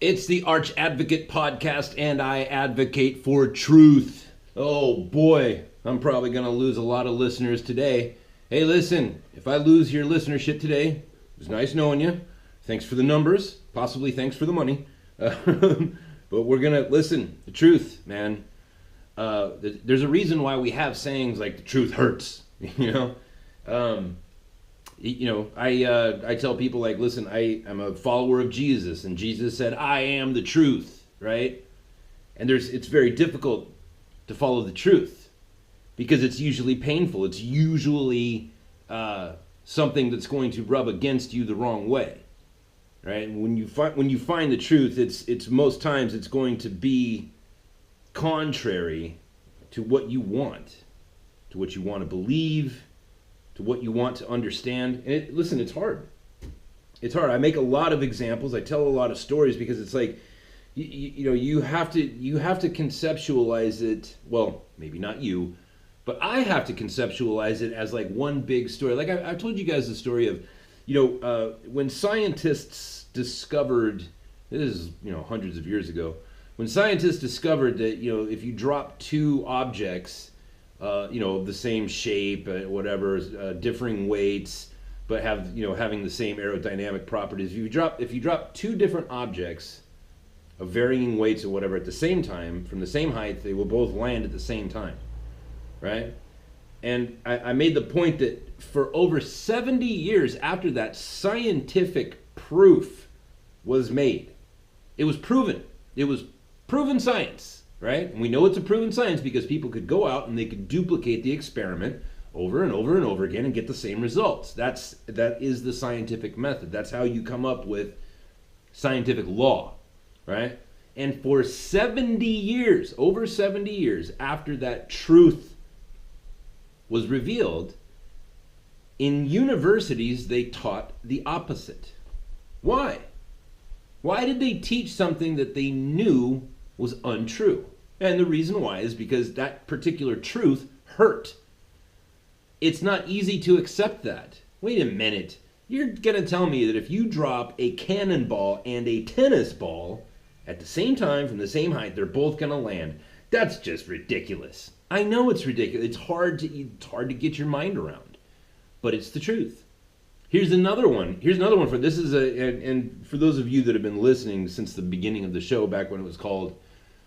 It's the Arch Advocate podcast, and I advocate for truth. Oh boy, I'm probably going to lose a lot of listeners today. Hey, listen, if I lose your listenership today, it was nice knowing you. Thanks for the numbers, possibly thanks for the money. But we're going to listen. The truth, man. There's a reason why we have sayings like the truth hurts, I tell people, like, listen, I'm a follower of Jesus, and Jesus said, I am the truth, right? And it's very difficult to follow the truth because it's usually painful. It's usually something that's going to rub against you the wrong way, right? And when you find the truth, it's most times it's going to be contrary to what you want, to what you want to believe, to what you want to understand. And listen, it's hard. It's hard. I make a lot of examples. I tell a lot of stories because it's like, you have to conceptualize it. Well, maybe not you, but I have to conceptualize it as like one big story. Like I've told you guys the story of, when scientists discovered, this is, hundreds of years ago, when scientists discovered that, if you drop two objects, of the same shape, whatever, differing weights, but having the same aerodynamic properties. If you drop two different objects of varying weights or whatever at the same time, from the same height, they will both land at the same time, right? And I made the point that for over 70 years after that, scientific proof was made. It was proven. It was proven science. Right? And we know it's a proven science because people could go out and they could duplicate the experiment over and over and over again and get the same results. That is the scientific method. That's how you come up with scientific law, right? And for 70 years, over 70 years after that truth was revealed, in universities they taught the opposite. Why? Why did they teach something that they knew was untrue? And the reason why is because that particular truth hurt. It's not easy to accept that. Wait a minute. You're going to tell me that if you drop a cannonball and a tennis ball at the same time from the same height, they're both going to land. That's just ridiculous. I know it's ridiculous. It's hard to get your mind around. But it's the truth. Here's another one. For this is and for those of you that have been listening since the beginning of the show, back when it was called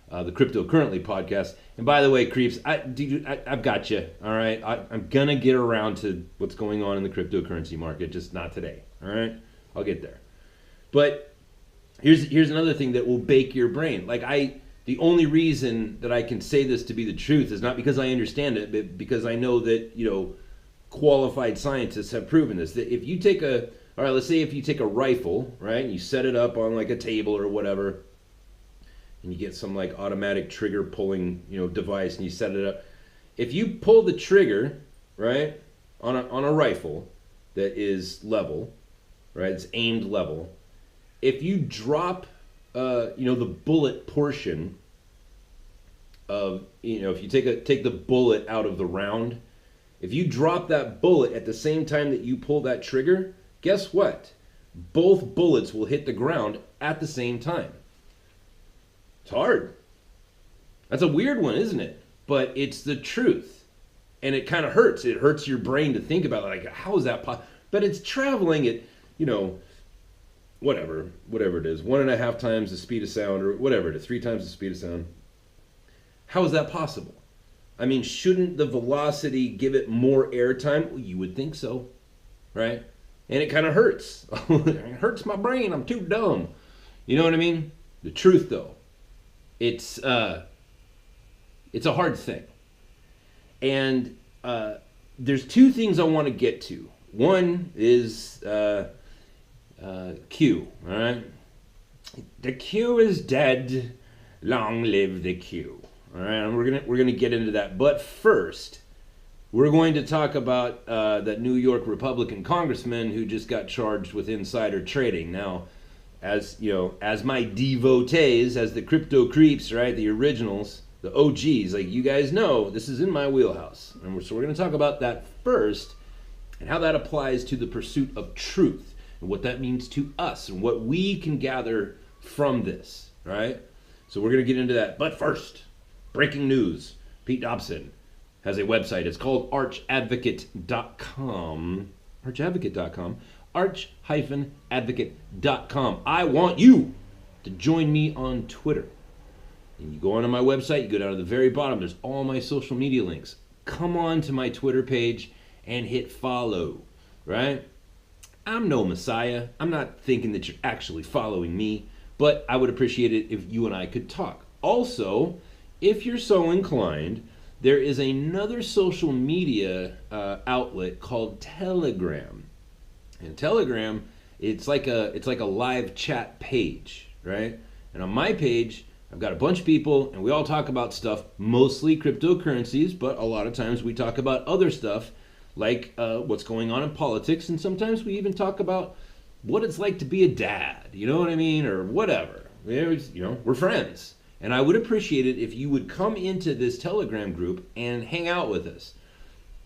the Crypto Currently podcast. And by the way, creeps, I've got you. All right, I'm gonna get around to what's going on in the cryptocurrency market, just not today. All right, I'll get there. But here's another thing that will bake your brain. The only reason that I can say this to be the truth is not because I understand it, but because I know that qualified scientists have proven this. That if you take let's say if you take a rifle, right, and you set it up on like a table or whatever, and you get some like automatic trigger pulling, device, and you set it up. If you pull the trigger, right, on a rifle that is level, right, it's aimed level. If you drop, the bullet portion of, if you take the bullet out of the round, if you drop that bullet at the same time that you pull that trigger, guess what? Both bullets will hit the ground at the same time. It's hard. That's a weird one, isn't it? But it's the truth. And it kind of hurts. It hurts your brain to think about it. Like, how is that possible? But it's traveling at, whatever it is, 1.5 times the speed of sound, or whatever it is, 3 times the speed of sound. How is that possible? I mean, shouldn't the velocity give it more airtime? Well, you would think so, right? And it kind of hurts. It hurts my brain. I'm too dumb. You know what I mean? The truth, though. It's a hard thing. And there's two things I want to get to. One is Q, all right? The Q is dead. Long live the Q. All right, and we're gonna get into that. But first, we're going to talk about that New York Republican congressman who just got charged with insider trading. Now, as my devotees, as the crypto creeps, right, the originals, the OGs, like you guys know, this is in my wheelhouse. And so we're going to talk about that first and how that applies to the pursuit of truth and what that means to us and what we can gather from this, right? So we're going to get into that. But first, breaking news. Pete Dobson has a website. It's called archadvocate.com. Archadvocate.com. Arch-advocate.com. I want you to join me on Twitter. And you go onto my website, you go down to the very bottom, there's all my social media links. Come on to my Twitter page and hit follow, right? I'm no messiah. I'm not thinking that you're actually following me, but I would appreciate it if you and I could talk. Also, if you're so inclined, there is another social media outlet called Telegram. And Telegram, it's like a live chat page, right? And on my page, I've got a bunch of people, and we all talk about stuff, mostly cryptocurrencies, but a lot of times we talk about other stuff, like what's going on in politics, and sometimes we even talk about what it's like to be a dad, you know what I mean, or whatever. We're friends. And I would appreciate it if you would come into this Telegram group and hang out with us.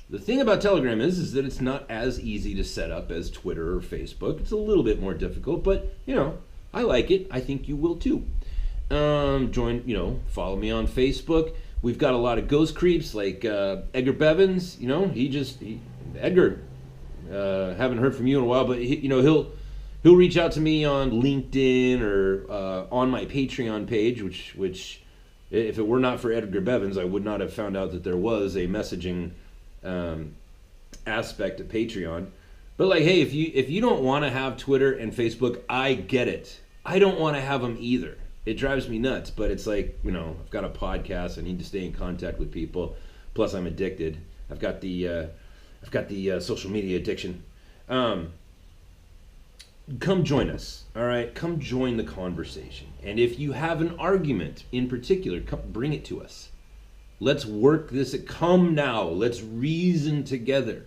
The thing about Telegram is that it's not as easy to set up as Twitter or Facebook. It's a little bit more difficult, but, I like it. I think you will too. Follow me on Facebook. We've got a lot of ghost creeps like Edgar Bevins. Edgar, haven't heard from you in a while, but he'll reach out to me on LinkedIn or on my Patreon page, which if it were not for Edgar Bevins, I would not have found out that there was a messaging aspect of Patreon. But like, hey, if you don't want to have Twitter and Facebook, I get it. I don't want to have them either. It drives me nuts, but it's like, I've got a podcast. I need to stay in contact with people. Plus, I'm addicted. I've got the social media addiction. Come join us, all right? Come join the conversation. And if you have an argument in particular, come bring it to us. Let's work this. Come now. Let's reason together.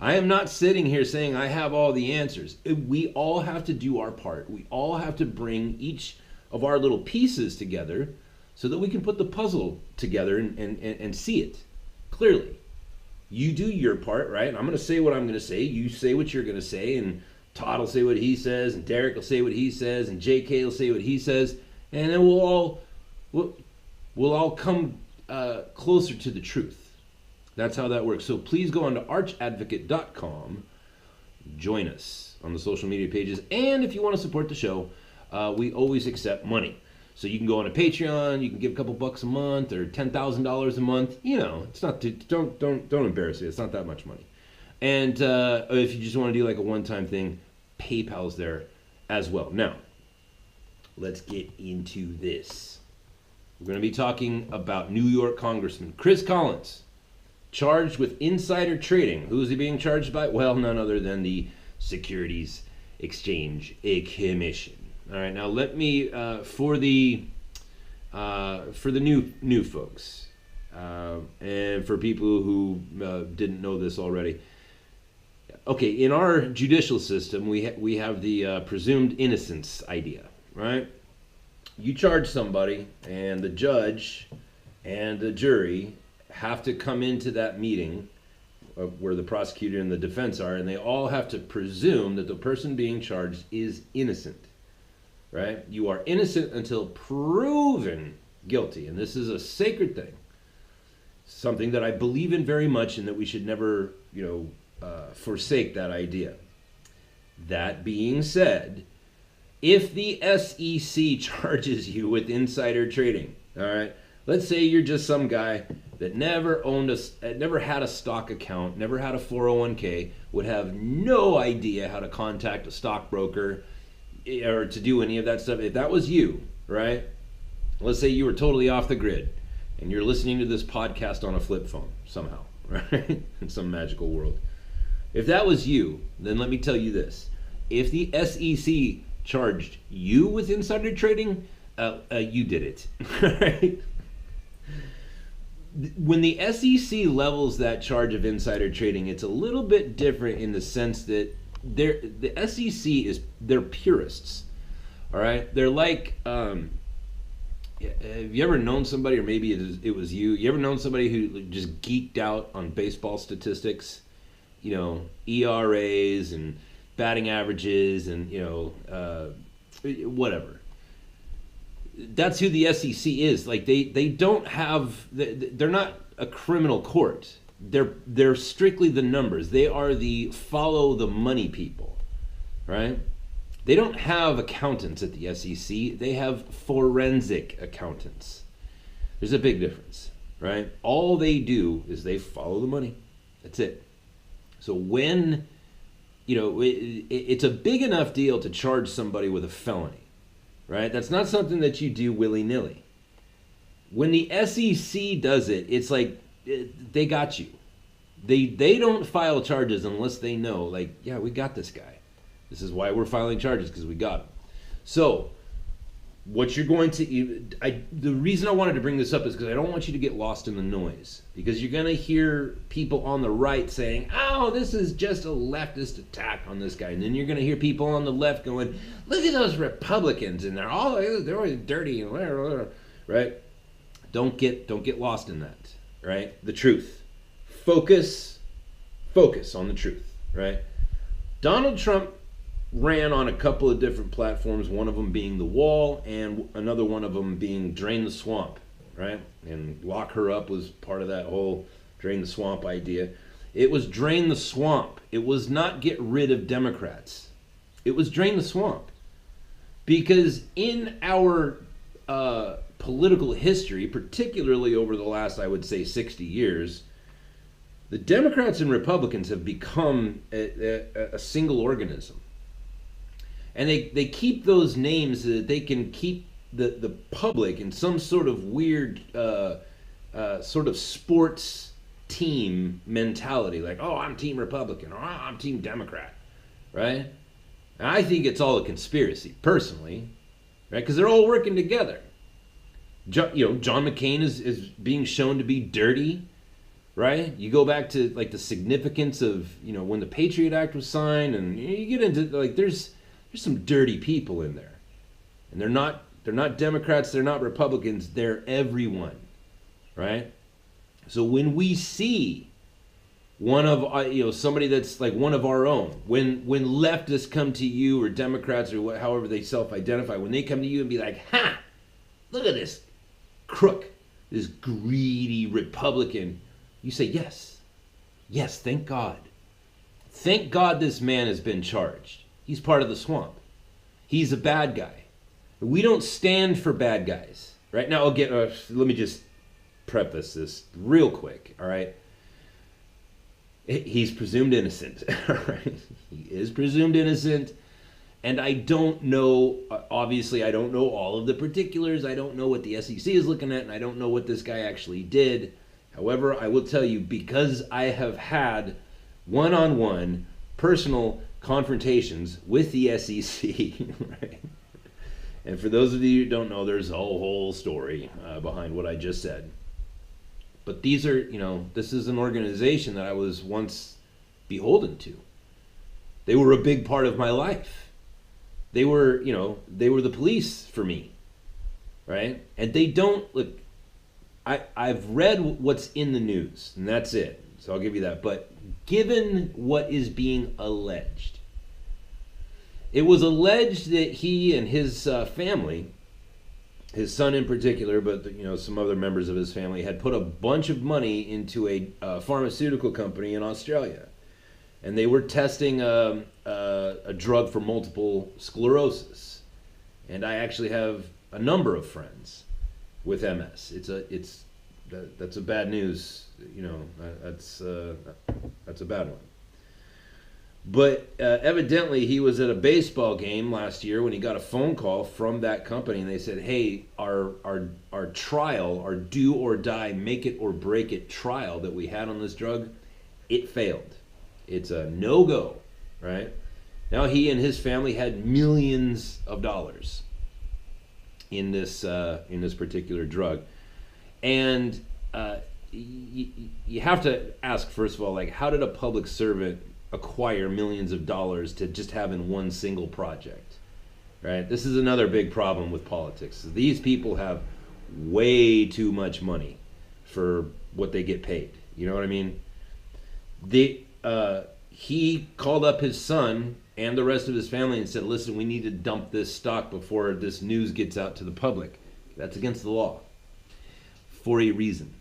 I am not sitting here saying I have all the answers. We all have to do our part. We all have to bring each of our little pieces together so that we can put the puzzle together and see it clearly. You do your part, right? I'm going to say what I'm going to say. You say what you're going to say, and Todd will say what he says, and Derek will say what he says, and JK will say what he says, and then we'll all come closer to the truth. That's how that works. So please go on to archadvocate.com. Join us on the social media pages, and if you want to support the show, we always accept money. So you can go on a Patreon, you can give a couple bucks a month or $10,000 a month. It's not don't embarrass you. It's not that much money. And if you just want to do like a one-time thing, PayPal's there as well. Now, let's get into this. We're going to be talking about New York Congressman Chris Collins, charged with insider trading. Who is he being charged by? Well, none other than the Securities Exchange Commission. All right, now let me for the new folks and for people who didn't know this already. Okay, in our judicial system, we have the presumed innocence idea, right? You charge somebody, and the judge and the jury have to come into that meeting where the prosecutor and the defense are, and they all have to presume that the person being charged is innocent, right? You are innocent until proven guilty, and this is a sacred thing, something that I believe in very much, and that we should never, forsake that idea. That being said, if the SEC charges you with insider trading, all right, let's say you're just some guy that never had a stock account, never had a 401k, would have no idea how to contact a stockbroker or to do any of that stuff. If that was you, right? Let's say you were totally off the grid and you're listening to this podcast on a flip phone somehow, right? In some magical world. If that was you, then let me tell you this. If the SEC charged you with insider trading, you did it, right? When the SEC levels that charge of insider trading, it's a little bit different in the sense that the SEC they're purists, all right? They're like, have you ever known somebody, or maybe it was you ever known somebody who just geeked out on baseball statistics, ERAs and batting averages and, whatever. that's who the SEC is. Like they don't have, they're not a criminal court. They're strictly the numbers. They are the follow the money people, right? They don't have accountants at the SEC. They have forensic accountants. There's a big difference, right? All they do is they follow the money. That's it. So when, it's a big enough deal to charge somebody with a felony, right? That's not something that you do willy-nilly. When the SEC does it, it's like they got you. They don't file charges unless they know, like, yeah, we got this guy. This is why we're filing charges, because we got him. So, what you're going to... the reason I wanted to bring this up is because I don't want you to get lost in the noise. Because you're going to hear people on the right saying, oh, this is just a leftist attack on this guy. And then you're going to hear people on the left going, look at those Republicans, and they're always dirty, and blah, right? Don't get lost in that, right? The truth. Focus on the truth, right? Donald Trump ran on a couple of different platforms, one of them being the wall and another one of them being drain the swamp, right? And lock her up was part of that whole drain the swamp idea. It was drain the swamp. It was not get rid of Democrats. It was drain the swamp. Because in our political history, particularly over the last, I would say, 60 years, the Democrats and Republicans have become a single organism. And they keep those names so that they can keep the public in some sort of weird sort of sports team mentality. Like, oh, I'm Team Republican, or oh, I'm Team Democrat, right? And I think it's all a conspiracy, personally, right? Because they're all working together. John McCain is being shown to be dirty, right? You go back to like the significance of, when the Patriot Act was signed, and you get into like there's some dirty people in there. And they're not Democrats, they're not Republicans, they're everyone, right? So when we see one of somebody that's like one of our own, when leftists come to you, or Democrats, or however they self-identify, when they come to you and be like, ha, look at this crook, this greedy Republican, you say, yes, thank God. Thank God this man has been charged. He's part of the swamp. He's a bad guy. We don't stand for bad guys. Right now, let me just preface this real quick, all right? He's presumed innocent, all right? He is presumed innocent, and I don't know, obviously, I don't know all of the particulars. I don't know what the SEC is looking at, and I don't know what this guy actually did. However, I will tell you, because I have had one-on-one personal confrontations with the SEC, right? And for those of you who don't know, there's a whole story behind what I just said. But these are, this is an organization that I was once beholden to. They were a big part of my life. They were, they were the police for me, right? And they don't, look, I've read what's in the news, and that's it. So I'll give you that. But given what is being alleged, it was alleged that he and his family, his son in particular, but some other members of his family, had put a bunch of money into a pharmaceutical company in Australia, and they were testing a drug for multiple sclerosis. And I actually have a number of friends with MS. That's a bad news. That's a bad one. But evidently he was at a baseball game last year when he got a phone call from that company, and they said, hey, our trial, our do or die, make it or break it trial that we had on this drug, it failed. It's a no-go, right? Now he and his family had millions of dollars in this particular drug. And you have to ask, first of all, like, how did a public servant acquire millions of dollars to just have in one single project, right? This is another big problem with politics. These people have way too much money for what they get paid. You know what I mean? He called up his son and the rest of his family and said, listen, we need to dump this stock before this news gets out to the public. That's against the law for a reason,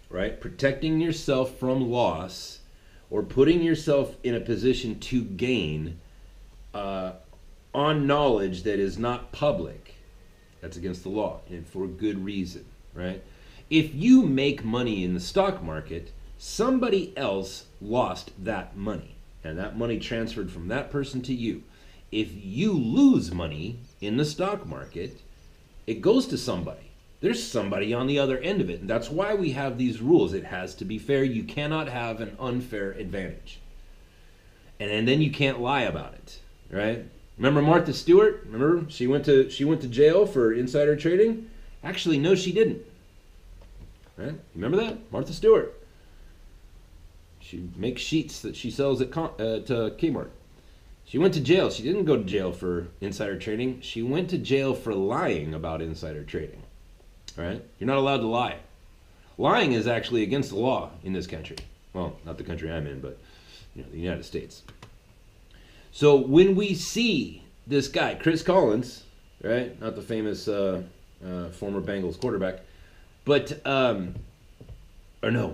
right? Protecting yourself from loss or putting yourself in a position to gain on knowledge that is not public, that's against the law, and for good reason, right? If you make money in the stock market, somebody else lost that money, and that money transferred from that person to you. If you lose money in the stock market, it goes to somebody. There's somebody on the other end of it, and that's why we have these rules. It has to be fair. You cannot have an unfair advantage. And then you can't lie about it, right? Remember Martha Stewart? Remember she went to jail for insider trading? Actually, no, she didn't. Right? Remember that? Martha Stewart. She makes sheets that she sells at Kmart. She went to jail. She didn't go to jail for insider trading. She went to jail for lying about insider trading. Right? You're not allowed to lie. Lying is actually against the law in this country. Well, not the country I'm in, but the United States. So when we see this guy, Chris Collins, right? Not the famous former Bengals quarterback, but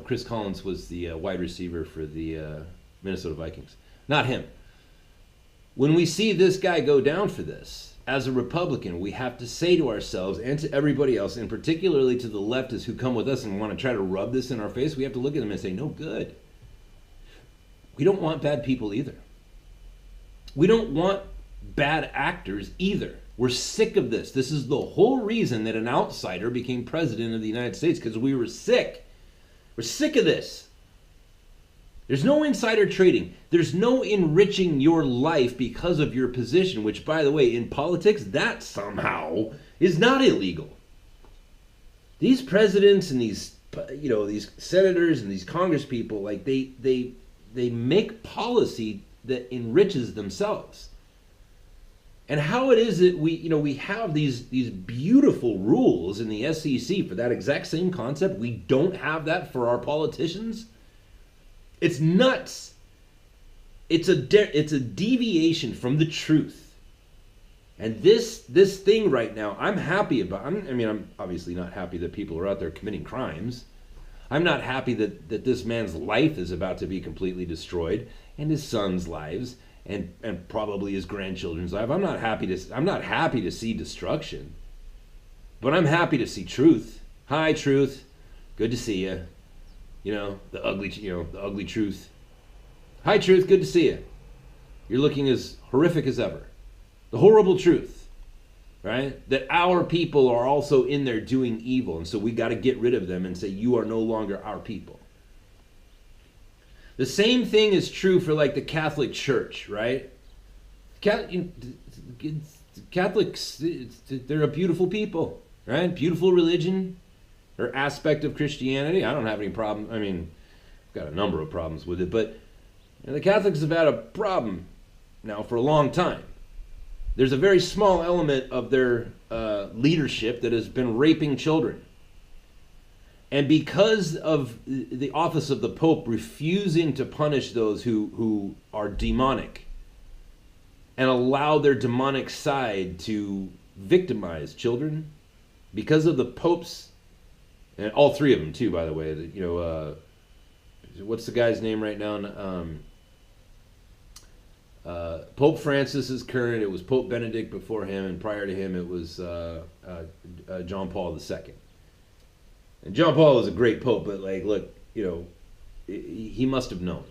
Chris Collins was the wide receiver for the Minnesota Vikings. Not him. When we see this guy go down for this, as a Republican, we have to say to ourselves and to everybody else, and particularly to the leftists who come with us and want to try to rub this in our face, we have to look at them and say, no good. We don't want bad people either. We don't want bad actors either. We're sick of this. This is the whole reason that an outsider became president of the United States, because we were sick. We're sick of this. There's no insider trading. There's no enriching your life because of your position, which, by the way, in politics, that somehow is not illegal. These presidents and these senators and these congresspeople, like they make policy that enriches themselves. And how it is that we have these beautiful rules in the SEC for that exact same concept. We don't have that for our politicians. It's nuts. It's a deviation from the truth. And this thing right now, I'm happy about. I'm obviously not happy that people are out there committing crimes. I'm not happy that this man's life is about to be completely destroyed, and his son's lives, and probably his grandchildren's life. I'm not happy to see destruction, but I'm happy to see truth. Hi, truth. Good to see you. The ugly truth. Hi, truth. Good to see you. You're looking as horrific as ever. The horrible truth, right? That our people are also in there doing evil, and so we got to get rid of them and say, you are no longer our people. The same thing is true for like the Catholic Church, right? Catholics, they're a beautiful people, right? Beautiful religion, or aspect of Christianity. I don't have any problem. I mean, I've got a number of problems with it, but the Catholics have had a problem now for a long time. There's a very small element of their leadership that has been raping children. And because of the office of the Pope refusing to punish those who are demonic and allow their demonic side to victimize children, because of the Pope's, and all three of them too, by the way, what's the guy's name right now? Pope Francis is current. It was Pope Benedict before him, and prior to him it was John Paul II. And John Paul is a great pope, but like, look, he must have known.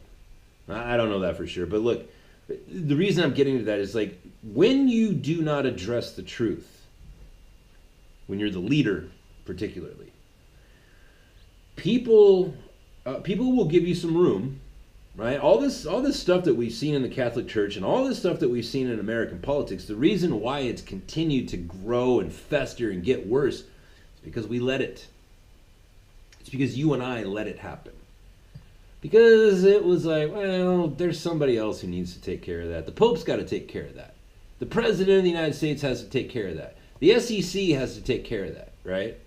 I don't know that for sure, but look, the reason I'm getting to that is like, when you do not address the truth, when you're the leader particularly, people will give you some room, right? All this stuff that we've seen in the Catholic Church and all this stuff that we've seen in American politics, the reason why it's continued to grow and fester and get worse is because we let it. It's because you and I let it happen. Because it was like, well, there's somebody else who needs to take care of that. The Pope's got to take care of that. The President of the United States has to take care of that. The SEC has to take care of that, right?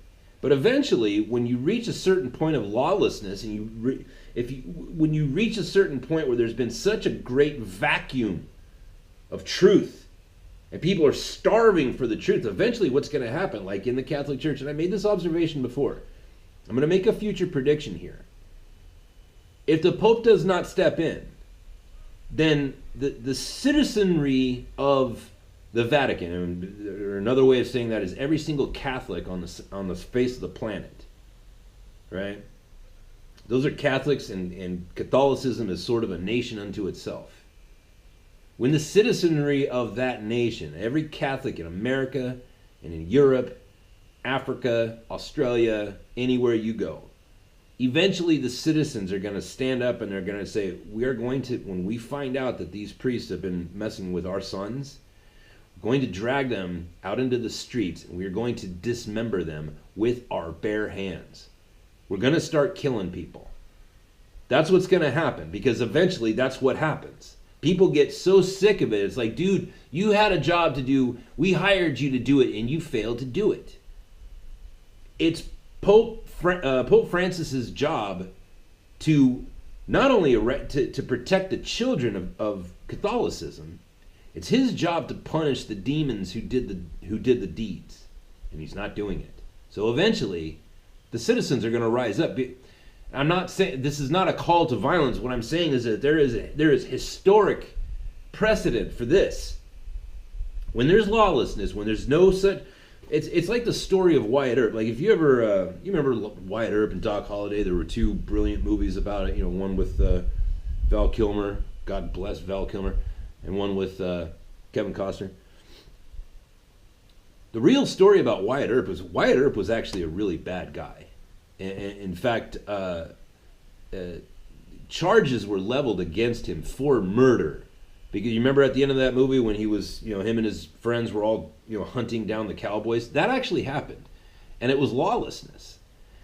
But eventually, when you reach a certain point of lawlessness, and when you reach a certain point where there's been such a great vacuum of truth and people are starving for the truth, eventually what's going to happen, like in the Catholic Church, and I made this observation before, I'm going to make a future prediction here. If the Pope does not step in, then the citizenry of the Vatican, or another way of saying that is every single Catholic on the face of the planet, right? Those are Catholics, and Catholicism is sort of a nation unto itself. When the citizenry of that nation, every Catholic in America and in Europe, Africa, Australia, anywhere you go, eventually the citizens are going to stand up and they're going to say, we are going to, when we find out that these priests have been messing with our sons, we're going to drag them out into the streets and we're going to dismember them with our bare hands. We're going to start killing people. That's what's going to happen, because eventually that's what happens. People get so sick of it. It's like, dude, you had a job to do. We hired you to do it, and you failed to do it. It's Pope Francis's job to not only to protect the children of Catholicism. It's his job to punish the demons who did the deeds, and he's not doing it. So eventually, the citizens are going to rise up. I'm not saying this is not a call to violence. What I'm saying is that there is historic precedent for this. When there's lawlessness, when there's no such, it's like the story of Wyatt Earp. Like if you ever you remember Wyatt Earp and Doc Holliday, there were two brilliant movies about it. You know, one with Val Kilmer, God bless Val Kilmer, and one with Kevin Costner. The real story about Wyatt Earp was actually a really bad guy. In fact, charges were leveled against him for murder. Because you remember at the end of that movie when he was, him and his friends were all, hunting down the cowboys? That actually happened. And it was lawlessness.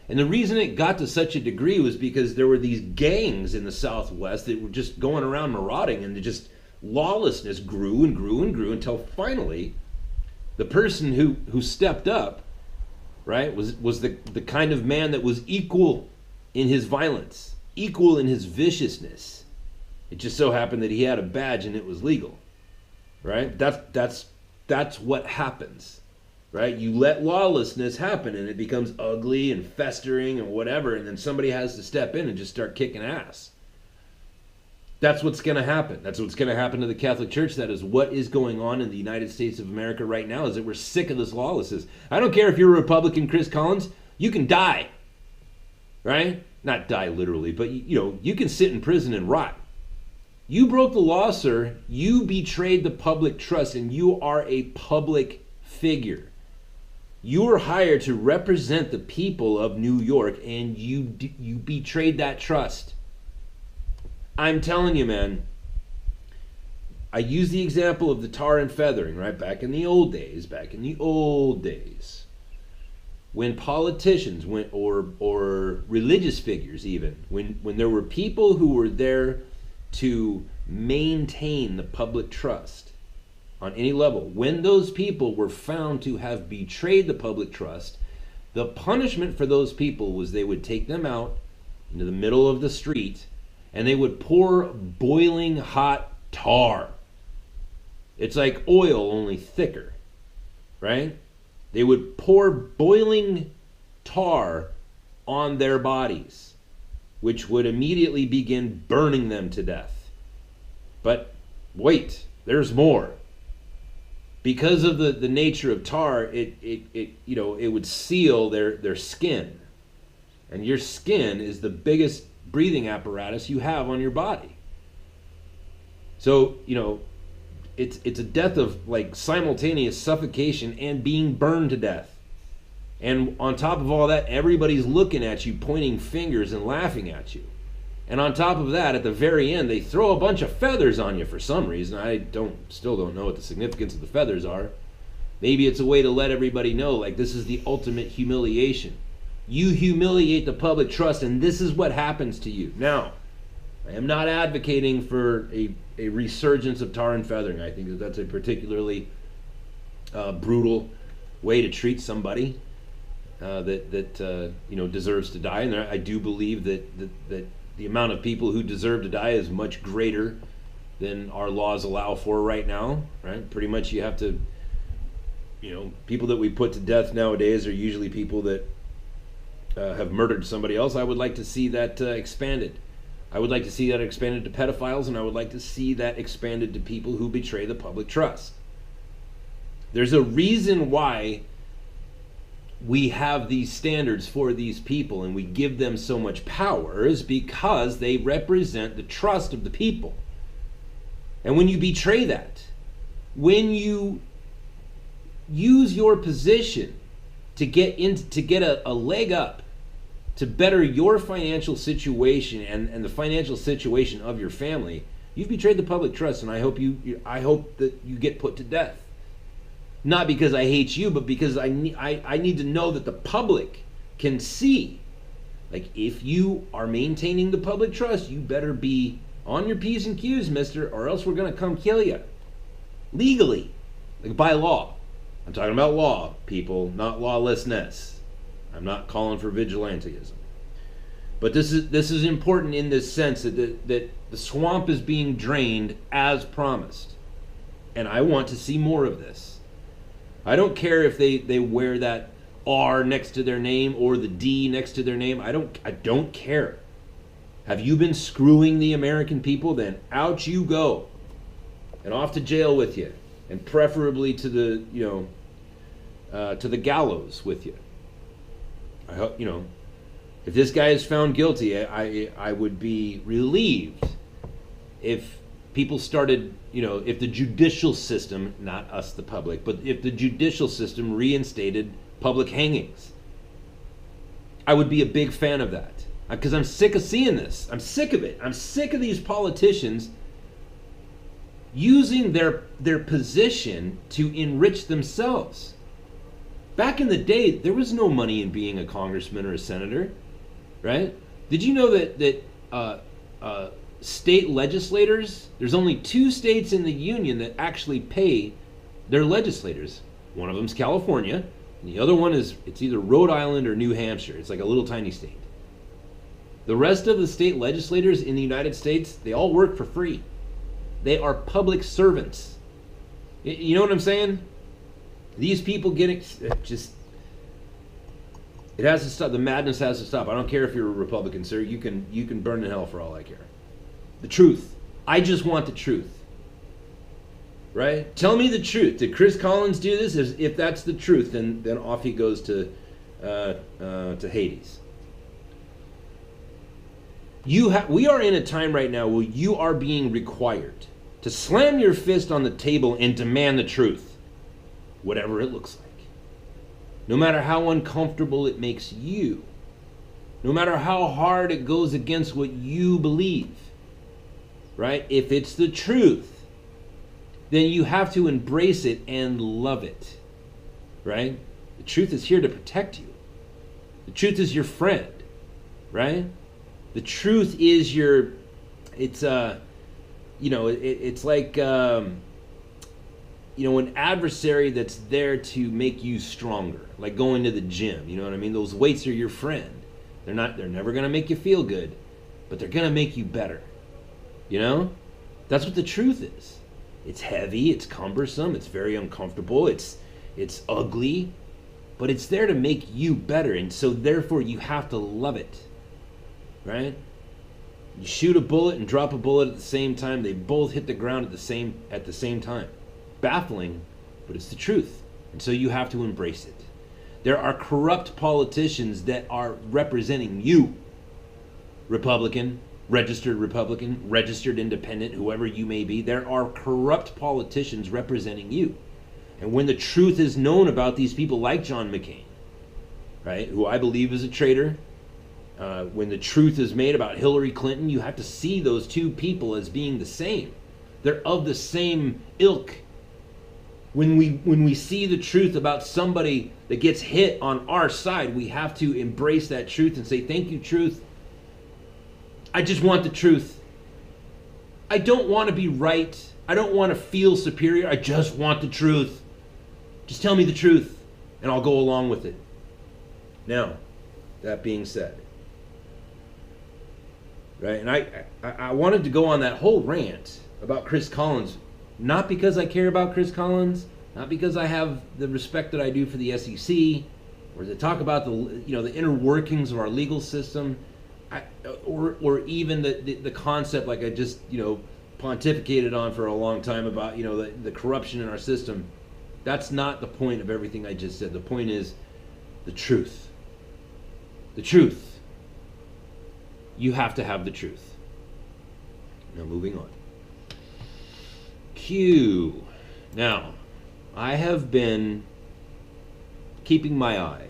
And the reason it got to such a degree was because there were these gangs in the Southwest that were just going around marauding, and lawlessness grew and grew and grew until finally the person who stepped up, right, was the kind of man that was equal in his violence, equal in his viciousness. It just so happened that he had a badge and it was legal, right? That's what happens, right? You let lawlessness happen and it becomes ugly and festering and whatever, and then somebody has to step in and just start kicking ass. That's what's going to happen. That's what's going to happen to the Catholic Church. That is what is going on in the United States of America right now, is that we're sick of this lawlessness. I don't care if you're a Republican, Chris Collins, you can die, right? Not die literally, but you can sit in prison and rot. You broke the law, sir. You betrayed the public trust, and you are a public figure. You were hired to represent the people of New York, and you betrayed that trust. I'm telling you, man, I use the example of the tar and feathering, right? Back in the old days, when politicians or religious figures even, when there were people who were there to maintain the public trust on any level, when those people were found to have betrayed the public trust, the punishment for those people was they would take them out into the middle of the street and they would pour boiling hot tar. It's like oil, only thicker, right? They would pour boiling tar on their bodies, which would immediately begin burning them to death. But wait, there's more. Because of the nature of tar, it would seal their skin. And your skin is the biggest breathing apparatus you have on your body. So, it's a death of like simultaneous suffocation and being burned to death. And on top of all that, everybody's looking at you, pointing fingers and laughing at you. And on top of that, at the very end, they throw a bunch of feathers on you for some reason. I still don't know what the significance of the feathers are. Maybe it's a way to let everybody know, like, this is the ultimate humiliation. You humiliate the public trust, and this is what happens to you. Now, I am not advocating for a resurgence of tar and feathering. I think that that's a particularly brutal way to treat somebody that deserves to die. And I do believe that the amount of people who deserve to die is much greater than our laws allow for right now, right? Pretty much you have to, people that we put to death nowadays are usually people that have murdered somebody else. I would like to see that expanded. I would like to see that expanded to pedophiles, and I would like to see that expanded to people who betray the public trust. There's a reason why we have these standards for these people and we give them so much power, is because they represent the trust of the people. And when you betray that, when you use your position to get a leg up, to better your financial situation and the financial situation of your family, you've betrayed the public trust, and I hope that you get put to death. Not because I hate you, but because I need to know that the public can see. Like, if you are maintaining the public trust, you better be on your P's and Q's, mister, or else we're going to come kill you. Legally. Like, by law. I'm talking about law, people, not lawlessness. I'm not calling for vigilantism. But this is important in this sense that the swamp is being drained as promised. And I want to see more of this. I don't care if they wear that R next to their name or the D next to their name. I don't care. Have you been screwing the American people? Then out you go. And off to jail with you. And preferably to the, to the gallows with you. I hope, if this guy is found guilty, I would be relieved if people started, if the judicial system, not us the public, but if the judicial system reinstated public hangings. I would be a big fan of that. Because I'm sick of seeing this. I'm sick of it. I'm sick of these politicians using their position to enrich themselves. Back in the day, there was no money in being a congressman or a senator, right? Did you know that state legislators, there's only 2 states in the union that actually pay their legislators. One of them's California, and the other one it's either Rhode Island or New Hampshire. It's like a little tiny state. The rest of the state legislators in the United States, they all work for free. They are public servants. You know what I'm saying? These people it has to stop. The madness has to stop. I don't care if you're a Republican, sir. You can burn in hell for all I care. The truth. I just want the truth. Right? Tell me the truth. Did Chris Collins do this? If that's the truth, then off he goes to Hades. We are in a time right now where you are being required to slam your fist on the table and demand the truth, whatever it looks like. No matter how uncomfortable it makes you, no matter how hard it goes against what you believe, right? If it's the truth, then you have to embrace it and love it, right? The truth is here to protect you. The truth is your friend, right? The truth is it's like, an adversary that's there to make you stronger, like going to the gym, you know what I mean? Those weights are your friend. They're never going to make you feel good, but they're going to make you better, That's what the truth is. It's heavy, it's cumbersome, it's very uncomfortable, it's ugly, but it's there to make you better, and so therefore you have to love it. Right? You shoot a bullet and drop a bullet at the same time. They both hit the ground at the same time. Baffling, but it's the truth. And so you have to embrace it. There are corrupt politicians that are representing you. Republican, registered independent, whoever you may be. There are corrupt politicians representing you. And when the truth is known about these people like John McCain, right, who I believe is a traitor, when the truth is made about Hillary Clinton, you have to see those two people as being the same. They're of the same ilk. When we see the truth about somebody that gets hit on our side, we have to embrace that truth and say, thank you, truth. I just want the truth. I don't want to be right. I don't want to feel superior. I just want the truth. Just tell me the truth, and I'll go along with it. Now, that being said, right, and I wanted to go on that whole rant about Chris Collins, not because I care about Chris Collins, not because I have the respect that I do for the SEC, or to talk about the inner workings of our legal system, or even the concept like I just pontificated on for a long time about the corruption in our system. That's not the point of everything I just said. The point is the truth. The truth. You have to have the truth. Now moving on. Q. Now, I have been keeping my eye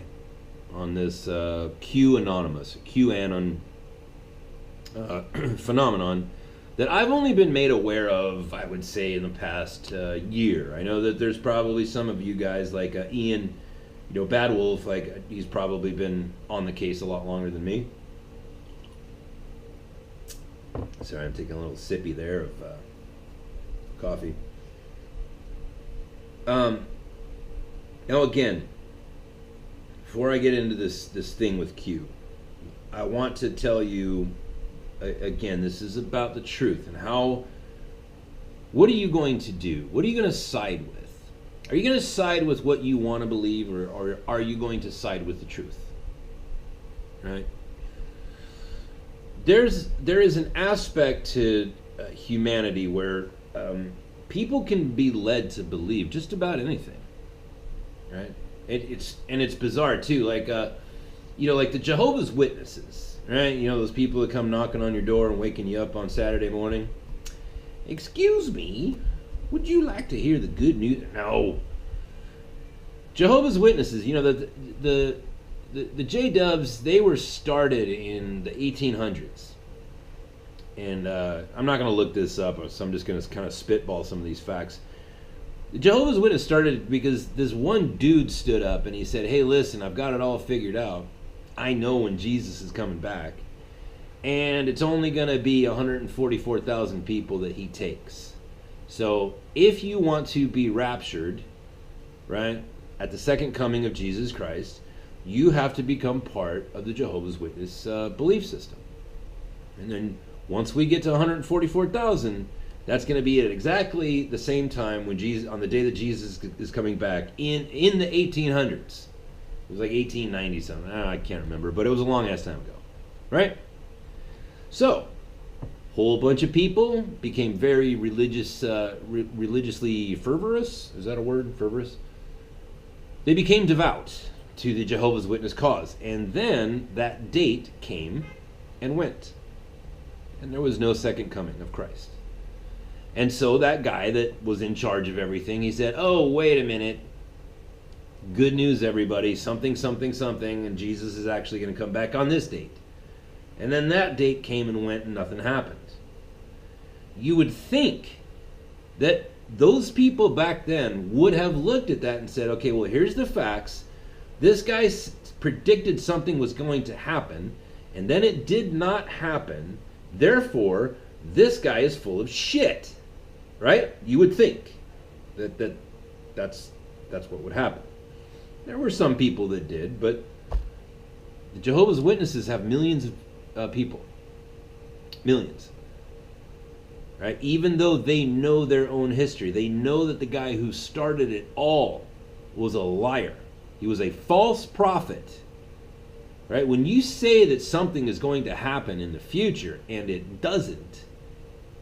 on this QAnon phenomenon that I've only been made aware of, I would say, in the past year. I know that there's probably some of you guys like Ian, Bad Wolf, like he's probably been on the case a lot longer than me. Sorry, I'm taking a little sippy there of coffee. Now again, before I get into this thing with Q, I want to tell you again, this is about the truth and what are you going to do? What are you going to side with? Are you going to side with what you want to believe, or are you going to side with the truth? Right? There is an aspect to humanity where people can be led to believe just about anything, right? It's bizarre too, like like the Jehovah's Witnesses, right? Those people that come knocking on your door and waking you up on Saturday morning. Excuse me, would you like to hear the good news? No. Jehovah's Witnesses, the J-Dubs, they were started in the 1800s. And I'm not going to look this up, so I'm just going to kind of spitball some of these facts. The Jehovah's Witness started because this one dude stood up and he said, hey, listen, I've got it all figured out. I know when Jesus is coming back. And it's only going to be 144,000 people that he takes. So if you want to be raptured, right, at the second coming of Jesus Christ, you have to become part of the Jehovah's Witness belief system. And then once we get to 144,000, that's going to be at exactly the same time when Jesus, on the day that Jesus is coming back in the 1800s. It was like 1890 something. I can't remember, but it was a long ass time ago, right? So, whole bunch of people became very religious, religiously fervorous. Is that a word? Fervorous. They became devout to the Jehovah's Witness cause, and then that date came and went, and there was no second coming of Christ. And so that guy that was in charge of everything, he said, oh, wait a minute, good news everybody, something, something, something, and Jesus is actually going to come back on this date. And then that date came and went and nothing happened. You would think that those people back then would have looked at that and said, okay, well, here's the facts. This guy predicted something was going to happen, and then it did not happen. Therefore, this guy is full of shit. Right? You would think that's what would happen. There were some people that did, but the Jehovah's Witnesses have millions of people. Millions. Right? Even though they know their own history, they know that the guy who started it all was a liar. He was a false prophet. Right? When you say that something is going to happen in the future and it doesn't,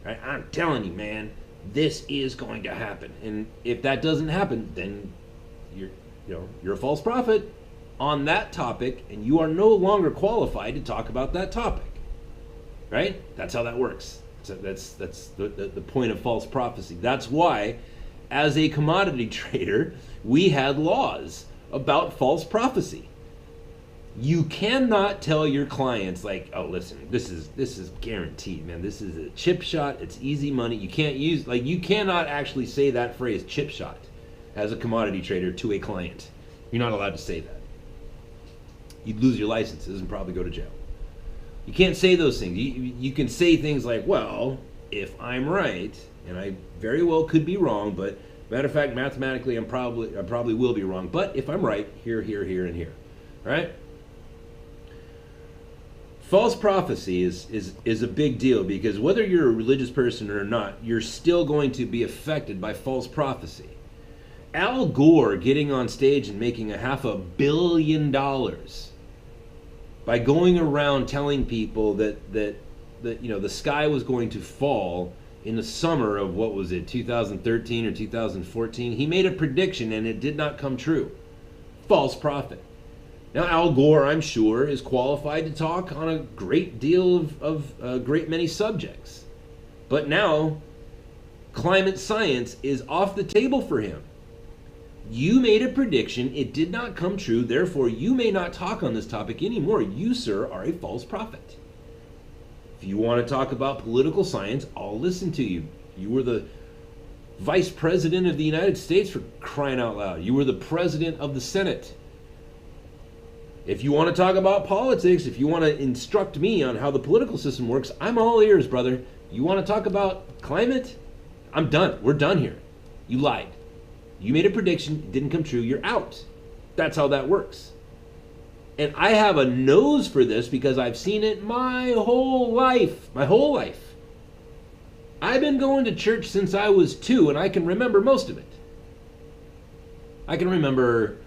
right? I'm telling you, man, this is going to happen. And if that doesn't happen, then you're a false prophet on that topic, and you are no longer qualified to talk about that topic. Right? That's how that works. So that's the point of false prophecy. That's why, as a commodity trader, we had laws about false prophecy. You cannot tell your clients, like, oh, listen, this is guaranteed, man. This is a chip shot. It's easy money. You can't use, like, you cannot actually say that phrase, chip shot, as a commodity trader to a client. You're not allowed to say that. You'd lose your licenses and probably go to jail. You can't say those things. You can say things like, well, if I'm right, and I very well could be wrong, but matter of fact, mathematically, I probably will be wrong. But if I'm right, here, and here. All right? false prophecy is a big deal, because whether you're a religious person or not, you're still going to be affected by false prophecy. Al Gore getting on stage and making $500 million by going around telling people that the sky was going to fall in the summer of, what was it, 2013 or 2014. He made a prediction and it did not come true. False prophet. Now, Al Gore, I'm sure, is qualified to talk on a great deal of a great many subjects. But now, climate science is off the table for him. You made a prediction, it did not come true, therefore you may not talk on this topic anymore. You, sir, are a false prophet. If you want to talk about political science, I'll listen to you. You were the Vice President of the United States, for crying out loud. You were the President of the Senate. If you want to talk about politics, if you want to instruct me on how the political system works, I'm all ears, brother. You want to talk about climate? I'm done. We're done here. You lied. You made a prediction, it didn't come true, you're out. That's how that works. And I have a nose for this because I've seen it my whole life. My whole life. I've been going to church since I was 2, and I can remember most of it. I can remember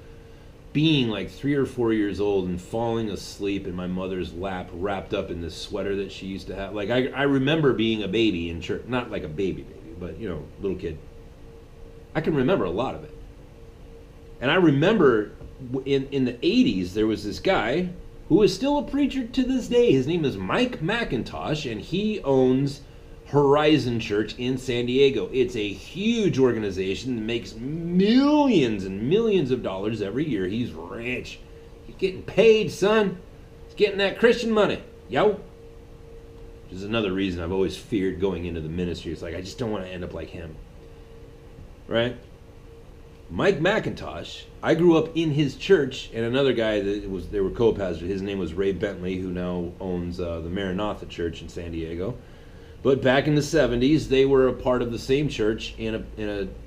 being like 3 or 4 years old and falling asleep in my mother's lap, wrapped up in this sweater that she used to have. Like, I remember being a baby in church. Not like a baby, but, little kid. I can remember a lot of it. And I remember in the 80s, there was this guy who is still a preacher to this day. His name is Mike McIntosh, and he owns Horizon Church in San Diego. It's a huge organization that makes millions and millions of dollars every year. He's rich. He's getting paid, son. He's getting that Christian money. Yo. Which is another reason I've always feared going into the ministry. It's like, I just don't want to end up like him. Right? Mike McIntosh, I grew up in his church, and another guy they were co-pastors. His name was Ray Bentley, who now owns the Maranatha Church in San Diego. But back in the 70s, they were a part of the same church in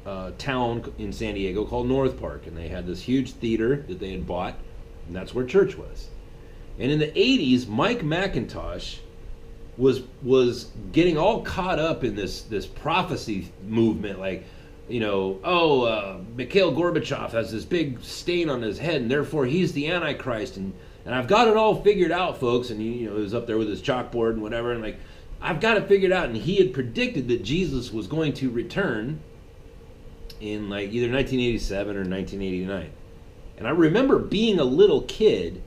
a town in San Diego called North Park, and they had this huge theater that they had bought, and that's where church was. And in the 80s, Mike McIntosh was getting all caught up in this prophecy movement, like, Mikhail Gorbachev has this big stain on his head, and therefore he's the Antichrist, and I've got it all figured out, folks. And he was up there with his chalkboard and whatever, and like, I've got it figured out. And he had predicted that Jesus was going to return in like either 1987 or 1989. And I remember being a little kid.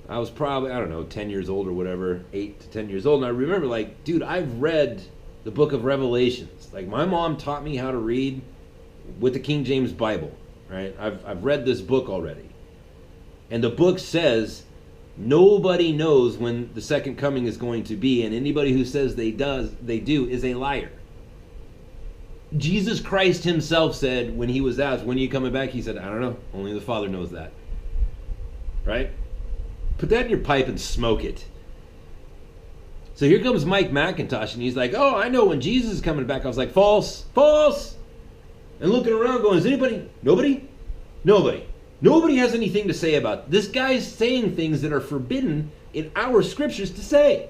I was probably, 10 years old or whatever, 8 to 10 years old, and I remember like, dude, I've read the book of Revelations. Like, my mom taught me how to read with the King James Bible, right? I've read this book already. And the book says nobody knows when the second coming is going to be, and anybody who says they do is a liar. Jesus Christ himself said, when he was asked, when are you coming back? He said, I don't know. Only the Father knows that. Right? Put that in your pipe and smoke it. So here comes Mike McIntosh, and he's like, oh, I know when Jesus is coming back. I was like, false, false. And looking around going, is anybody? Nobody? Nobody. Nobody has anything to say about it. This guy's saying things that are forbidden in our scriptures to say.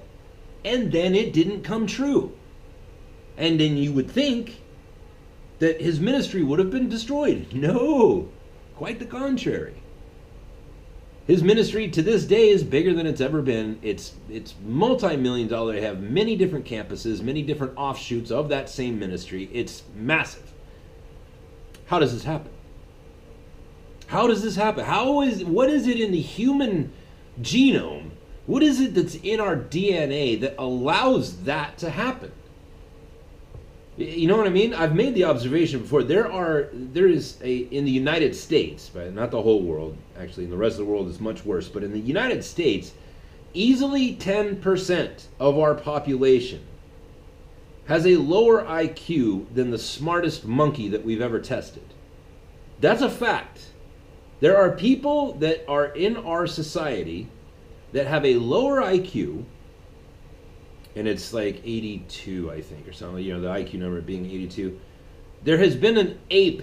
And then it didn't come true. And then you would think that his ministry would have been destroyed. No, quite the contrary. His ministry to this day is bigger than it's ever been. It's multi-million dollar. They have many different campuses, many different offshoots of that same ministry. It's massive. How does this happen? How does this happen? What is it in the human genome? What is it that's in our DNA that allows that to happen? You know what I mean? I've made the observation before. There is in the United States, right? Not the whole world. Actually, in the rest of the world it's much worse. But in the United States, easily 10% of our population has a lower IQ than the smartest monkey that we've ever tested. That's a fact. There are people that are in our society that have a lower IQ, and it's like 82, I think, or something, the IQ number being 82. There has been an ape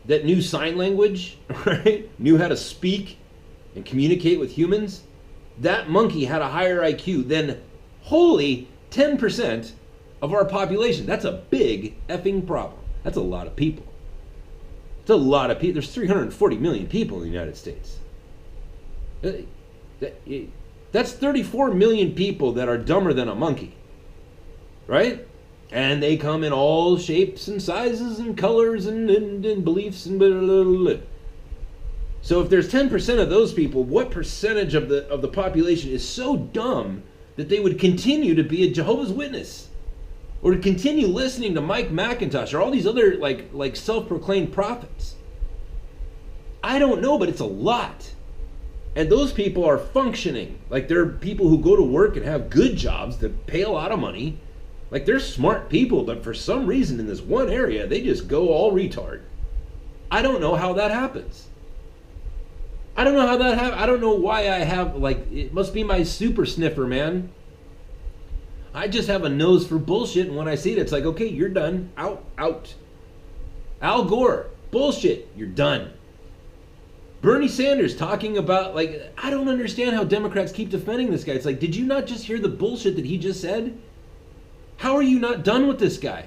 that knew sign language, right? Knew how to speak and communicate with humans. that monkey had a higher IQ than wholly 10% of our population. That's a big effing problem. That's a lot of people. It's a lot of people. There's 340 million people in the United States. That's 34 million people that are dumber than a monkey, right? And they come in all shapes and sizes and colors and beliefs and blah, blah, blah, blah. So if there's 10% of those people, what percentage of the population is so dumb that they would continue to be a Jehovah's Witness, or to continue listening to Mike McIntosh or all these other like self-proclaimed prophets? I don't know, but it's a lot. And those people are functioning. Like, they're people who go to work and have good jobs that pay a lot of money. Like, they're smart people, but for some reason in this one area, they just go all retard. I don't know how that happens. I don't know how that happens. I don't know why I have, like, it must be my super sniffer, man. I just have a nose for bullshit, and when I see it, it's like, okay, you're done. Out, out. Al Gore, bullshit, you're done. Bernie Sanders talking about, like, I don't understand how Democrats keep defending this guy. It's like, did you not just hear the bullshit that he just said? How are you not done with this guy?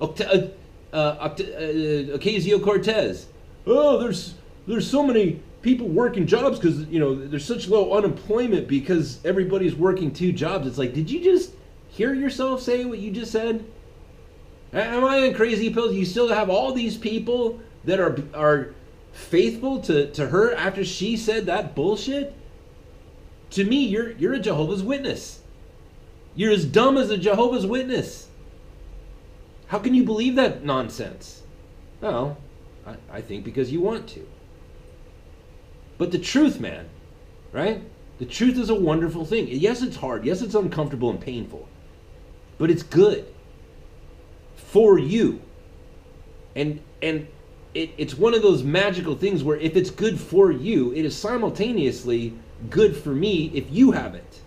Occasio-cortez. Oh, there's so many people working jobs because, you know, there's such low unemployment because everybody's working 2 jobs. It's like, did you just hear yourself say what you just said? Am I on crazy pills? You still have all these people that are faithful to her after she said that bullshit? To me, you're a Jehovah's Witness. You're as dumb as a Jehovah's Witness. How can you believe that nonsense? Well, I think because you want to. But the truth, man, right? The truth is a wonderful thing. Yes, it's hard. Yes, it's uncomfortable and painful. But it's good for you. And it's one of those magical things where if it's good for you, it is simultaneously good for me if you have it.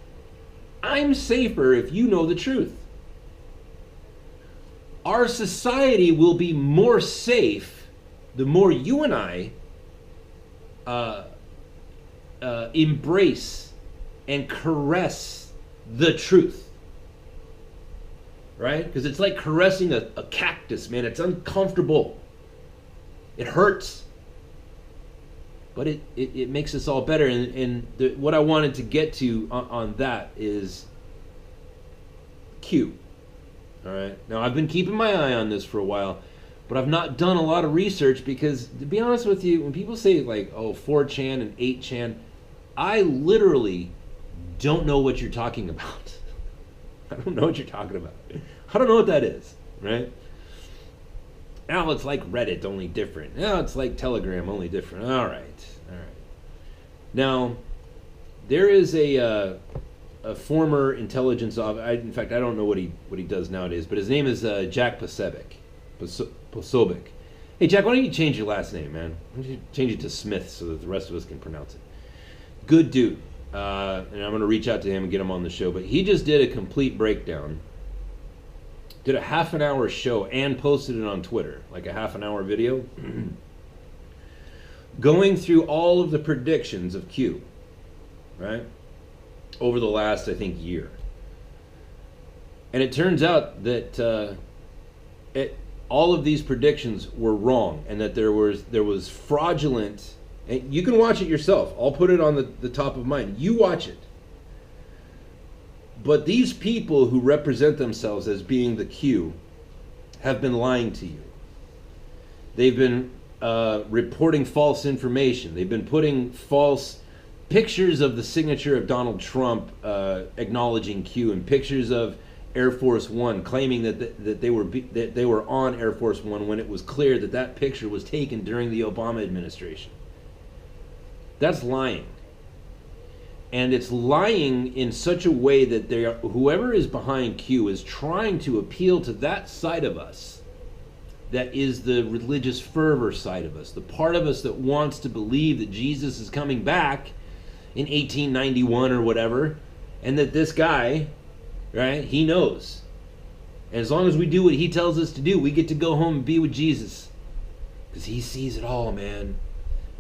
I'm safer if you know the truth. Our society will be more safe the more you and I embrace and caress the truth. Right? Because it's like caressing a cactus, man. It's uncomfortable. It hurts. But it makes us all better. And what I wanted to get to on that is Q. All right. Now, I've been keeping my eye on this for a while, but I've not done a lot of research because, to be honest with you, when people say, like, oh, 4chan and 8chan, I literally don't know what you're talking about. I don't know what you're talking about. I don't know what that is, right? Now it's like Reddit, only different. Now it's like Telegram, only different. All right. Now, there is a former intelligence officer. In fact, I don't know what he does nowadays, but his name is Jack Posobiec. Posobiec. Hey, Jack, why don't you change your last name, man? Why don't you change it to Smith so that the rest of us can pronounce it? Good dude. And I'm going to reach out to him and get him on the show. But he just did a complete breakdown. Did a half-an-hour show and posted it on Twitter, like a half-an-hour video, going through all of the predictions of Q, right, over the last, I think, year. And it turns out that all of these predictions were wrong, and that there was fraudulent. And you can watch it yourself. I'll put it on the top of mine. You watch it. But these people who represent themselves as being the Q have been lying to you. They've been reporting false information. They've been putting false pictures of the signature of Donald Trump acknowledging Q, and pictures of Air Force One, claiming that they were on Air Force One when it was clear that that picture was taken during the Obama administration. That's lying. And it's lying in such a way that whoever is behind Q is trying to appeal to that side of us that is the religious fervor side of us, the part of us that wants to believe that Jesus is coming back in 1891 or whatever, and that this guy, right, he knows. And as long as we do what he tells us to do, we get to go home and be with Jesus. Because he sees it all, man.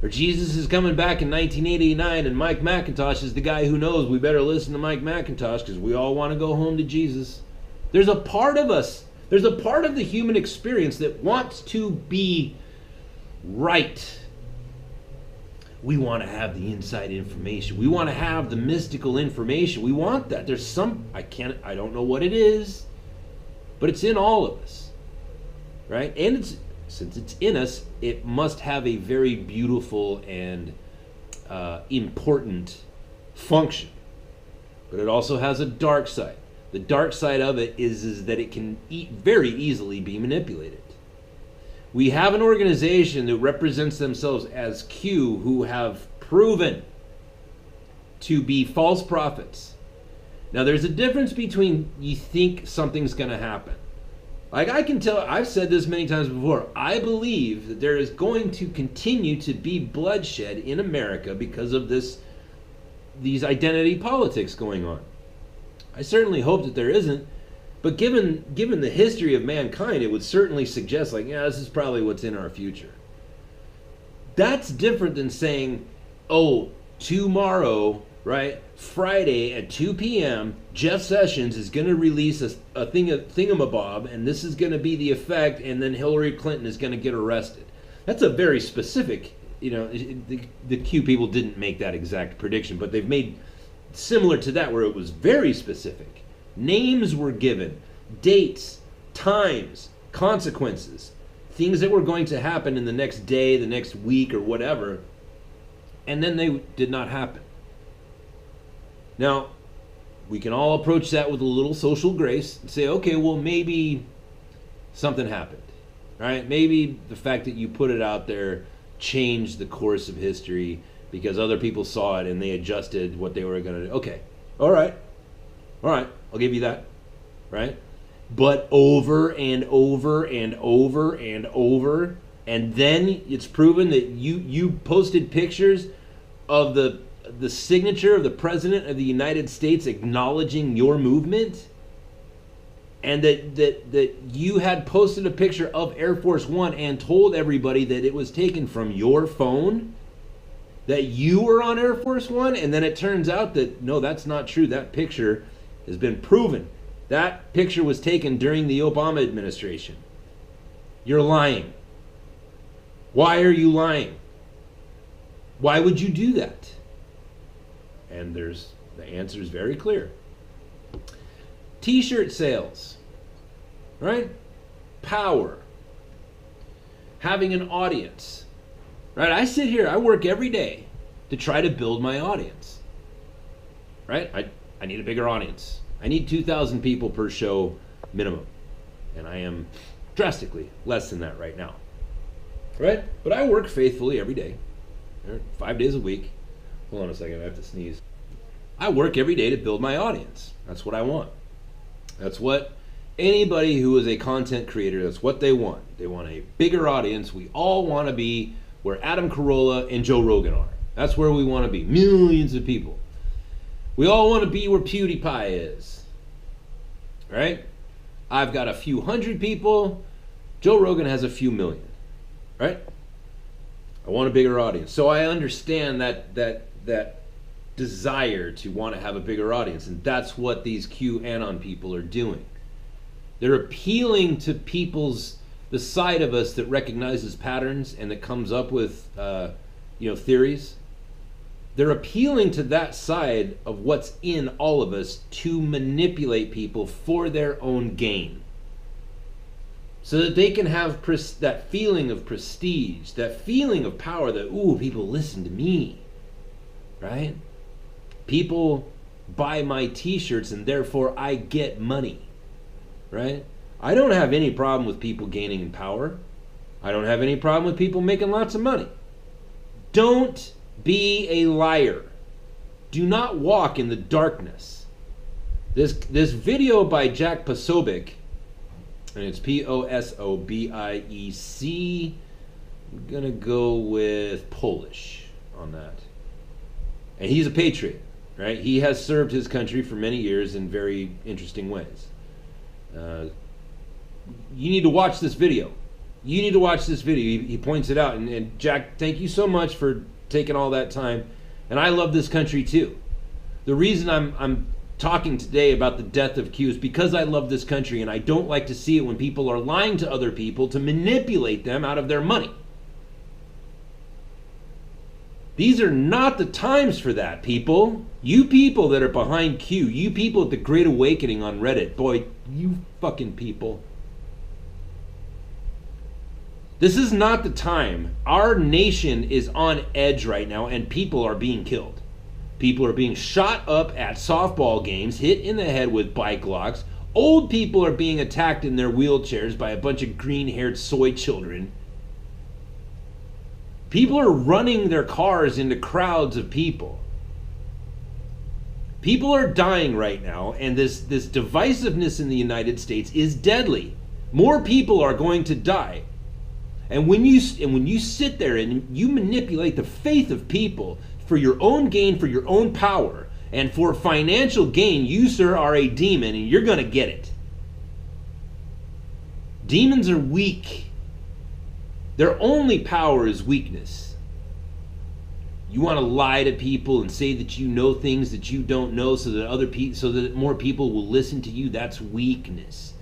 Or Jesus is coming back in 1989 and Mike McIntosh is the guy who knows we better listen to Mike McIntosh because we all want to go home to Jesus. There's a part of us, there's a part of the human experience that wants to be right. We want to have the inside information. We want to have the mystical information. We want that. There's some, I don't know what it is, but it's in all of us, right? And since it's in us, it must have a very beautiful and important function. But it also has a dark side. The dark side of it is that it can very easily be manipulated. We have an organization that represents themselves as Q who have proven to be false prophets. Now, there's a difference between you think something's going to happen. Like I can tell, I've said this many times before, I believe that there is going to continue to be bloodshed in America because of these identity politics going on. I certainly hope that there isn't, but given the history of mankind, it would certainly suggest like, yeah, this is probably what's in our future. That's different than saying, oh, tomorrow, right, Friday at 2 p.m., Jeff Sessions is going to release a thingamabob, and this is going to be the effect, and then Hillary Clinton is going to get arrested. That's a very specific, the Q people didn't make that exact prediction, but they've made similar to that where it was very specific. Names were given, dates, times, consequences, things that were going to happen in the next day, the next week, or whatever, and then they did not happen. Now, we can all approach that with a little social grace and say, okay, well, maybe something happened, right? Maybe the fact that you put it out there changed the course of history because other people saw it and they adjusted what they were going to do. Okay, all right, I'll give you that, right? But over and over and over and over, and then it's proven that you posted pictures of the signature of the President of the United States acknowledging your movement, and that you had posted a picture of Air Force One and told everybody that it was taken from your phone, that you were on Air Force One, and then it turns out that, no, that's not true. That picture has been proven. That picture was taken during the Obama administration. You're lying. Why are you lying? Why would you do that? And the answer is very clear. T-shirt sales, right? Power. Having an audience, right? I sit here, I work every day to try to build my audience, right? I need a bigger audience. I need 2,000 people per show minimum. And I am drastically less than that right now, right? But I work faithfully every day, 5 days a week. Hold on a second, I have to sneeze. I work every day to build my audience. That's what I want. That's what anybody who is a content creator, that's what they want. They want a bigger audience. We all want to be where Adam Carolla and Joe Rogan are. That's where we want to be. Millions of people. We all want to be where PewDiePie is. Right? I've got a few hundred people. Joe Rogan has a few million. Right? I want a bigger audience. So I understand that desire to want to have a bigger audience, and that's what these QAnon people are doing. They're appealing to the side of us that recognizes patterns and that comes up with theories. They're appealing to that side of what's in all of us to manipulate people for their own gain, so that they can have that feeling of prestige, that feeling of power, that, ooh, people listen to me, right? People buy my t-shirts and therefore I get money, right? I don't have any problem with people gaining in power. I don't have any problem with people making lots of money. Don't be a liar. Do not walk in the darkness. This video by Jack Posobiec, and it's Posobiec. I'm gonna go with Polish on that. And he's a patriot, right? He has served his country for many years in very interesting ways. You need to watch this video. You need to watch this video. He points it out. And Jack, thank you so much for taking all that time. And I love this country too. The reason I'm talking today about the death of Q is because I love this country, and I don't like to see it when people are lying to other people to manipulate them out of their money. These are not the times for that, people. You people that are behind Q, you people at the Great Awakening on Reddit, boy, you fucking people. This is not the time. Our nation is on edge right now, and people are being killed. People are being shot up at softball games, hit in the head with bike locks. Old people are being attacked in their wheelchairs by a bunch of green-haired soy children. People are running their cars into crowds of people. People are dying right now, and this divisiveness in the United States is deadly. More people are going to die. And when you sit there and you manipulate the faith of people for your own gain, for your own power, and for financial gain, you, sir, are a demon, and you're going to get it. Demons are weak. Their only power is weakness. You want to lie to people and say that you know things that you don't know so that more people will listen to you. That's weakness.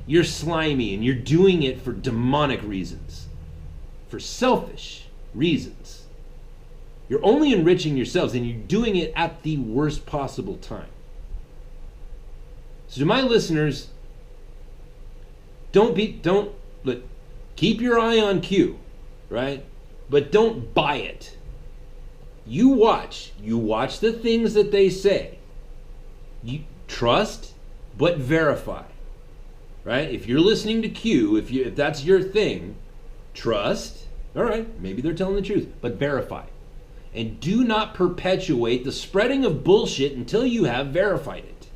You're slimy, and you're doing it for demonic reasons, for selfish reasons. You're only enriching yourselves, and you're doing it at the worst possible time. So to my listeners, keep your eye on Q, right? But don't buy it. You watch the things that they say. You trust, but verify. Right? If you're listening to Q, if that's your thing, trust. All right, maybe they're telling the truth, but verify. And do not perpetuate the spreading of bullshit until you have verified it.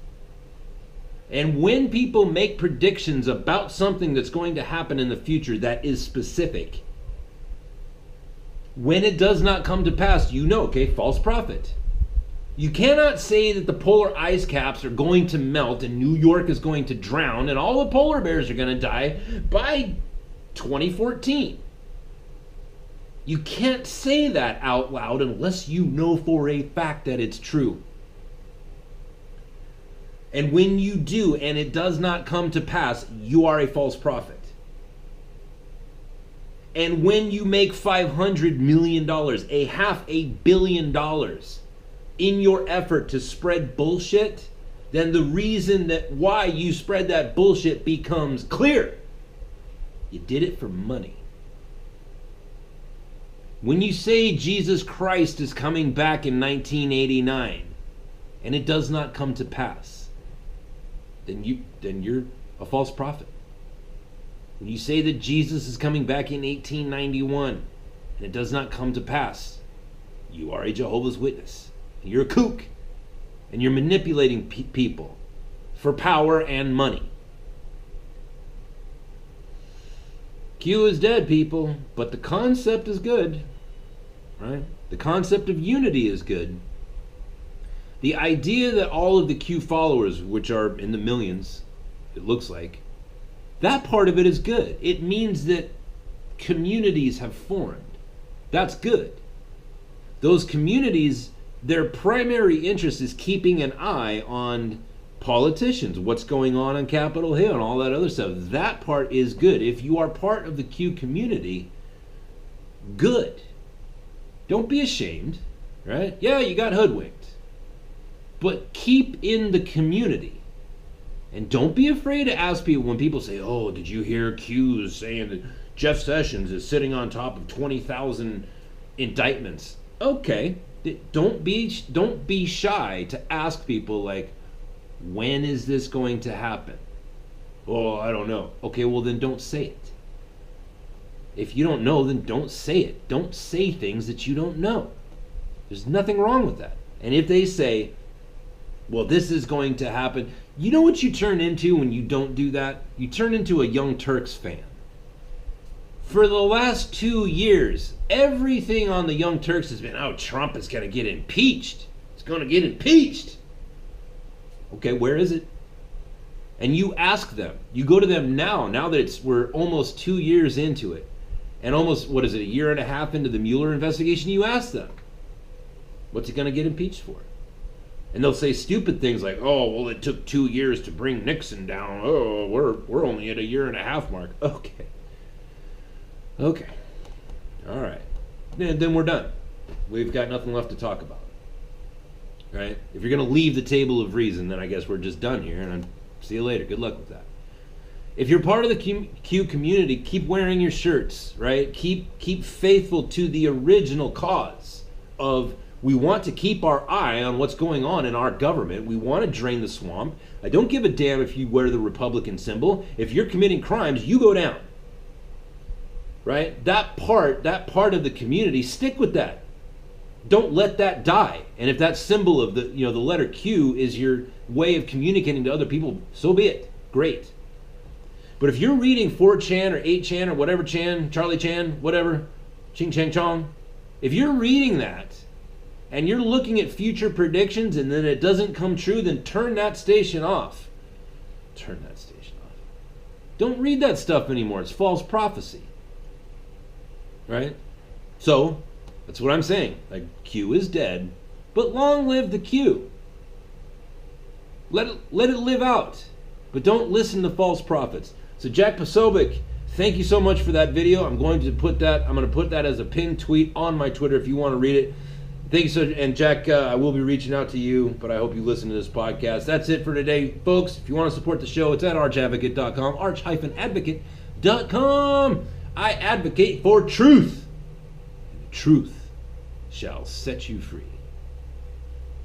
And when people make predictions about something that's going to happen in the future that is specific, when it does not come to pass, you know, okay, false prophet. You cannot say that the polar ice caps are going to melt and New York is going to drown and all the polar bears are going to die by 2014. You can't say that out loud unless you know for a fact that it's true. And when you do and it does not come to pass, you are a false prophet. And when you make $500 million, $500 million in your effort to spread bullshit, then the reason that why you spread that bullshit becomes clear. You did it for money. When you say Jesus Christ is coming back in 1989 and it does not come to pass, then you're a false prophet. When you say that Jesus is coming back in 1891 and it does not come to pass, you are a Jehovah's Witness. You're a kook, and you're manipulating people for power and money. Q is dead, people, but the concept is good, right? The concept of unity is good. The idea that all of the Q followers, which are in the millions, it looks like, that part of it is good. It means that communities have formed. That's good. Those communities, their primary interest is keeping an eye on politicians, what's going on Capitol Hill and all that other stuff. That part is good. If you are part of the Q community, good. Don't be ashamed, right? Yeah, you got hoodwinked. But keep in the community. And don't be afraid to ask people when people say, oh, did you hear Q's saying that Jeff Sessions is sitting on top of 20,000 indictments? Okay. Don't be shy to ask people, like, when is this going to happen? Oh, I don't know. Okay, well then don't say it. If you don't know, then don't say it. Don't say things that you don't know. There's nothing wrong with that. And if they say, well, this is going to happen, you know what you turn into when you don't do that? You turn into a Young Turks fan. For the last 2 years, everything on the Young Turks has been, oh, Trump is going to get impeached. He's going to get impeached. Okay, where is it? and you ask them, you go to them now that we're almost 2 years into it, and almost, what is it, a year and a half into the Mueller investigation, you ask them, what's he going to get impeached for? And they'll say stupid things like, oh, well, it took 2 years to bring Nixon down. Oh, we're only at a year and a half mark. Okay. All right. Then we're done. We've got nothing left to talk about. Right? If you're going to leave the table of reason, then I guess we're just done here, and see you later. Good luck with that. If you're part of the Q community, keep wearing your shirts, right? Keep faithful to the original cause of, we want to keep our eye on what's going on in our government. We want to drain the swamp. I don't give a damn if you wear the Republican symbol. If you're committing crimes, you go down. Right? That part of the community, stick with that. Don't let that die. And if that symbol of the letter Q is your way of communicating to other people, so be it. Great. But if you're reading 4chan or 8chan or whatever Chan, Charlie Chan, whatever, Ching Chang Chong, if you're reading that and you're looking at future predictions and then it doesn't come true, then turn that station off. Turn that station off. Don't read that stuff anymore. It's false prophecy. Right? So, that's what I'm saying. Like, Q is dead, but long live the Q. Let it live out. But don't listen to false prophets. So Jack Posobiec, thank you so much for that video. I'm going to put that as a pinned tweet on my Twitter if you want to read it. Thank you so much. And Jack, I will be reaching out to you, but I hope you listen to this podcast. That's it for today, folks. If you want to support the show, it's at archadvocate.com, arch-advocate.com. I advocate for truth. Truth shall set you free.